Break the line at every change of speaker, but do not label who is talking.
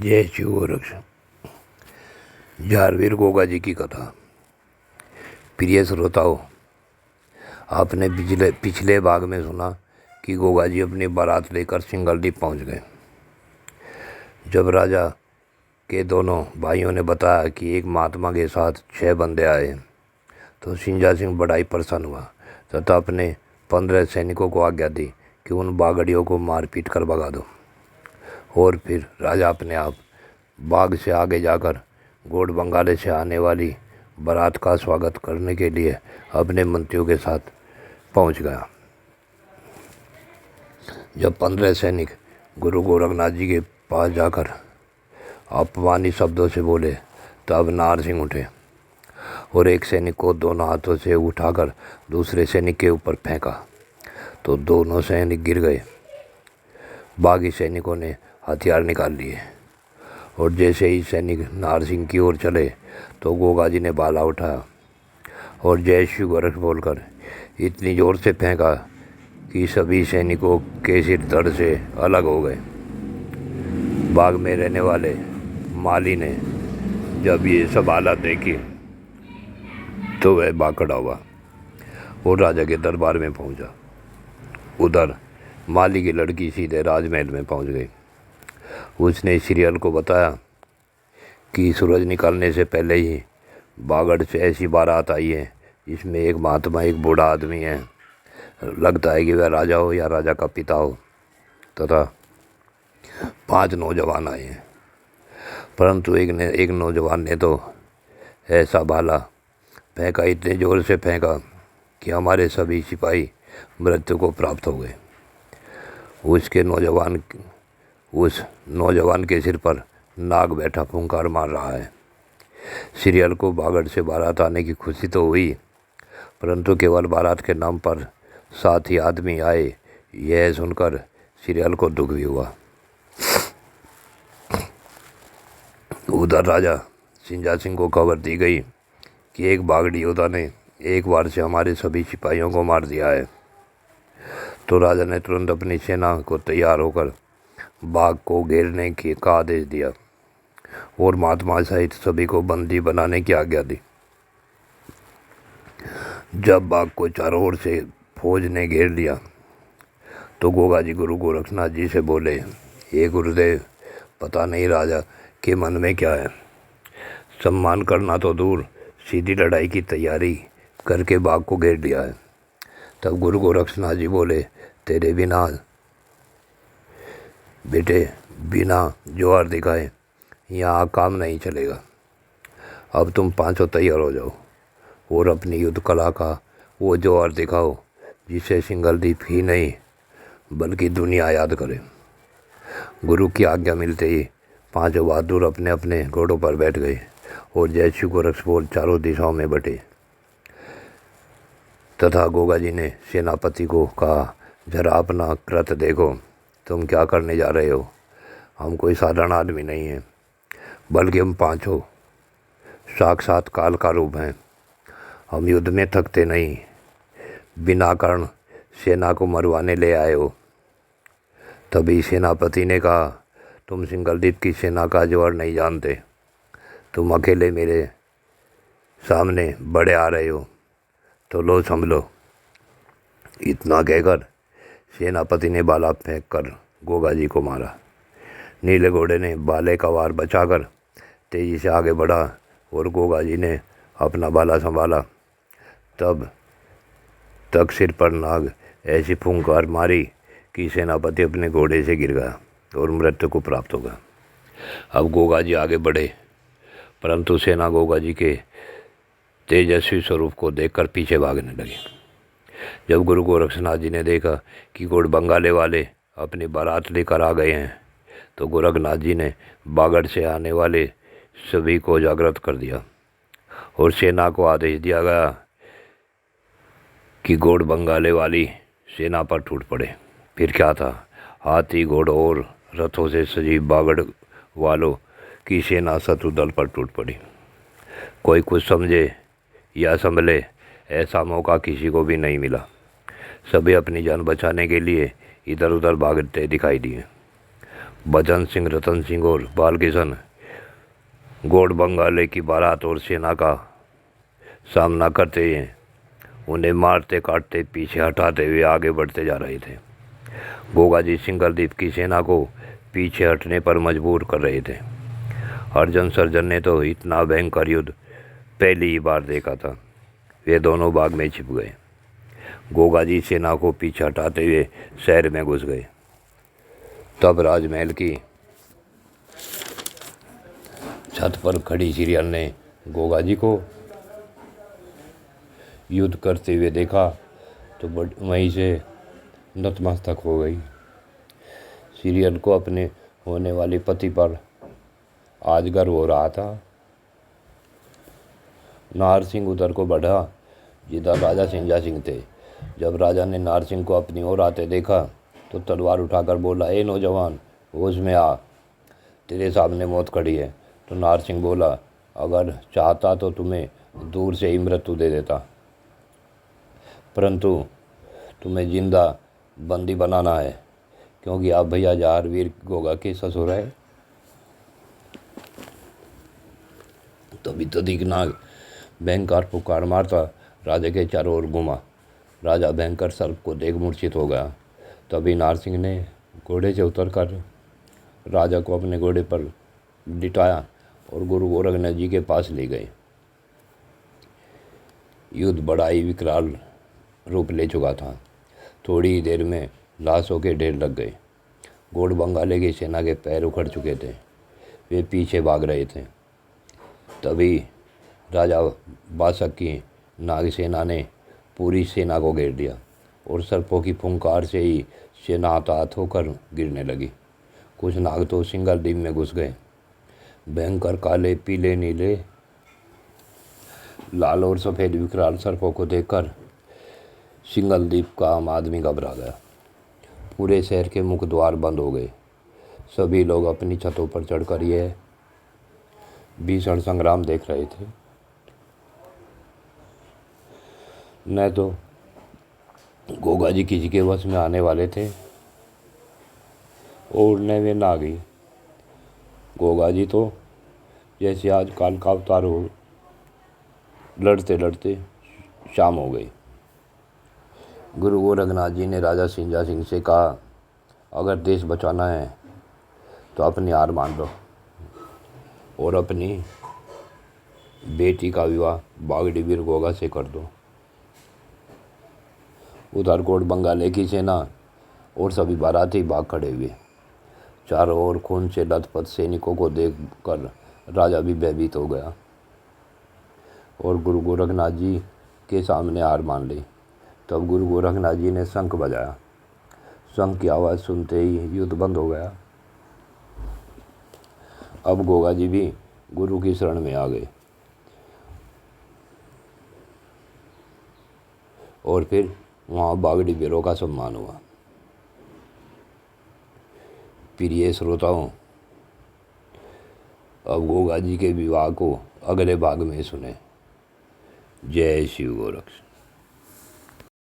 जय शिव गोरक्ष। झारवीर गोगा जी की कथा। प्रिय श्रोताओं, आपने पिछले भाग में सुना कि गोगा जी अपनी बारात लेकर सिंगलदीप पहुंच गए। जब राजा के दोनों भाइयों ने बताया कि एक महात्मा के साथ 6 बंदे आए तो सिंजा सिंह बड़ा ही प्रसन्न हुआ तथा अपने 15 सैनिकों को आज्ञा दी कि उन बागड़ियों को मारपीट कर भगा दो। और फिर राजा अपने आप बाग से आगे जाकर गोड बंगाले से आने वाली बारात का स्वागत करने के लिए अपने मंत्रियों के साथ पहुंच गया। जब 15 सैनिक गुरु गोरखनाथ जी के पास जाकर अपमानी शब्दों से बोले तब नार सिंह उठे और एक सैनिक को दोनों हाथों से उठाकर दूसरे सैनिक के ऊपर फेंका तो दोनों सैनिक गिर गए। बागी सैनिकों ने हथियार निकाल लिए और जैसे ही सैनिक नार सिंह की ओर चले तो गोगा जी ने भाला उठाया और जय शिव गोरक्ष बोलकर इतनी ज़ोर से फेंका कि सभी सैनिकों के सिर धड़ से अलग हो गए। बाग में रहने वाले माली ने जब ये सब हालत देखी तो वह भाग खड़ा हुआ और राजा के दरबार में पहुंचा। उधर माली की लड़की सीधे राजमहल में पहुंच गई। उसने सीरियल को बताया कि सूरज निकलने से पहले ही बागड़ से ऐसी बारात आई है जिसमें एक महात्मा एक बूढ़ा आदमी है, लगता है कि वह राजा हो या राजा का पिता हो, तथा 5 नौजवान आए हैं। परंतु एक नौजवान ने तो ऐसा भाला फेंका, इतने ज़ोर से फेंका कि हमारे सभी सिपाही मृत्यु को प्राप्त हो गए। उस नौजवान के सिर पर नाग बैठा फुंकार मार रहा है। सीरियल को बागड़ से बारात आने की खुशी तो हुई, परंतु केवल बारात के नाम पर 7 ही आदमी आए, यह सुनकर सीरियल को दुख भी हुआ। उधर राजा सिंजा सिंह को खबर दी गई कि एक बागड़ी योद्धा ने एक बार से हमारे सभी सिपाहियों को मार दिया है। तो राजा ने तुरंत अपनी सेना को तैयार होकर बाग को घेरने का आदेश दिया और महात्मा सहित सभी को बंदी बनाने की आज्ञा दी। जब बाग को चारों ओर से फौज ने घेर लिया तो गोगा जी गुरु गोरखनाथ जी से बोले, हे गुरुदेव, पता नहीं राजा के मन में क्या है। सम्मान करना तो दूर, सीधी लड़ाई की तैयारी करके बाग को घेर लिया है। तब गुरु गोरखनाथ जी बोले, तेरे बिना जोहर दिखाए यहाँ काम नहीं चलेगा। अब तुम 5 तैयार हो जाओ और अपनी युद्ध कला का वो जोहर दिखाओ जिसे सिंगलदीप ही नहीं बल्कि दुनिया याद करे। गुरु की आज्ञा मिलते ही 5 बहादुर अपने अपने घोड़ों पर बैठ गए और जय शिव गोरक्ष बोल चारों दिशाओं में बटे। तथा गोगा जी ने सेनापति को कहा, जरा अपना कृत देखो, तुम क्या करने जा रहे हो। हम कोई साधारण आदमी नहीं हैं, बल्कि हम 5 साक्षात काल का रूप हैं। हम युद्ध में थकते नहीं, बिना कारण सेना को मरवाने ले आए हो। तभी सेनापति ने कहा, तुम सिंगलदीप की सेना का जोर नहीं जानते, तुम अकेले मेरे सामने बड़े आ रहे हो, तो लो संभलो। इतना कहकर सेनापति ने भाला फेंक कर गोगा जी को मारा। नीले घोड़े ने भाले का वार बचाकर तेजी से आगे बढ़ा और गोगा जी ने अपना भाला संभाला। तब तक सिर पर नाग ऐसी फुंकार मारी कि सेनापति अपने घोड़े से गिर गया और मृत्यु को प्राप्त हो गया। अब गोगा जी आगे बढ़े, परंतु सेना गोगा जी के तेजस्वी स्वरूप को देखकर पीछे भागने लगी। जब गुरु गोरखनाथ जी ने देखा कि गोड बंगाले वाले अपनी बारात लेकर आ गए हैं तो गोरखनाथ जी ने बागड़ से आने वाले सभी को जागृत कर दिया और सेना को आदेश दिया गया कि गोड बंगाले वाली सेना पर टूट पड़े। फिर क्या था, हाथी घोड़ों और रथों से सजी बागड़ वालों की सेना शत्रु दल पर टूट पड़ी। कोई कुछ समझे या संभले ऐसा मौका किसी को भी नहीं मिला। सभी अपनी जान बचाने के लिए इधर उधर भागते दिखाई दिए। भजन सिंह, रतन सिंह और बालकिशन गौड़ बंगाले की बारात और सेना का सामना करते हुए उन्हें मारते काटते पीछे हटाते हुए आगे बढ़ते जा रहे थे। गोगाजी सिंगलदीप की सेना को पीछे हटने पर मजबूर कर रहे थे। अर्जन सर्जन ने तो इतना भयंकर युद्ध पहली ही बार देखा था। वे दोनों बाग में छिप गए। गोगाजी सेना को पीछे हटाते हुए शहर में घुस गए। तब राजमहल की छत पर खड़ी सीरियल ने गोगाजी को युद्ध करते हुए देखा तो वहीं से नतमस्तक हो गई। सीरियल को अपने होने वाले पति पर आज गर्व हो रहा था। नाहर सिंह उधर को बढ़ा जिधर राजा सिंजा सिंह थे। जब राजा ने नाहर सिंह को अपनी ओर आते देखा तो तलवार उठाकर बोला, ए नौजवान, होश में आ, तेरे सामने मौत खड़ी है। तो नाहर सिंह बोला, अगर चाहता तो तुम्हें दूर से ही मृत्यु दे देता, परंतु तुम्हें जिंदा बंदी बनाना है, क्योंकि आप भैया जहारवीर गोगा के ससुर है। तभी तदिकनाग भयंकर पुकार मारता राजा के चारों ओर घुमा। राजा भयंकर सर्प को देख मूर्छित हो गया। तभी नाहर सिंह ने घोड़े से उतरकर राजा को अपने घोड़े पर लिटाया और गुरु गोरखनाथ जी के पास ले गए। युद्ध बड़ा ही विकराल रूप ले चुका था। थोड़ी ही देर में लाशों के ढेर लग गए। गौड़ बंगाले की सेना के पैर उखड़ चुके थे। वे पीछे भाग रहे थे। तभी राजा बासक की नाग सेना ने पूरी सेना को घेर दिया और सर्पों की फुंकार से ही सेना हताहत होकर गिरने लगी। कुछ नाग तो सिंगलदीप में घुस गए। भयंकर काले, पीले, नीले, लाल और सफ़ेद विकराल सर्पों को देखकर सिंगलदीप का आम आदमी घबरा गया। पूरे शहर के मुख्य द्वार बंद हो गए। सभी लोग अपनी छतों पर चढ़कर यह भीषण संग्राम देख रहे थे। न तो गोगाजी किसी के वश में आने वाले थे और न वे नागी। गोगाजी तो जैसे आज काल का अवतार हो, लड़ते लड़ते शाम हो गई। गुरु गोरखनाथ जी ने राजा सिंजा सिंह से कहा, अगर देश बचाना है तो अपनी हार मान लो और अपनी बेटी का विवाह बागडीवीर गोगा से कर दो। उधर गौड़ बंगाले की सेना और सभी बाराती भाग खड़े हुए। चारों ओर खून से लथपथ सैनिकों को देखकर राजा भी भयभीत हो गया और गुरु गोरखनाथ जी के सामने हार मान ली। तब गुरु गोरखनाथ जी ने शंख बजाया। शंख की आवाज़ सुनते ही युद्ध बंद हो गया। अब गोगा जी भी गुरु की शरण में आ गए और फिर वहाँ बागडीवीरों का सम्मान हुआ। प्रिय श्रोताओं, अब गोगा जी के विवाह को अगले भाग में सुने। जय शिव गोरख।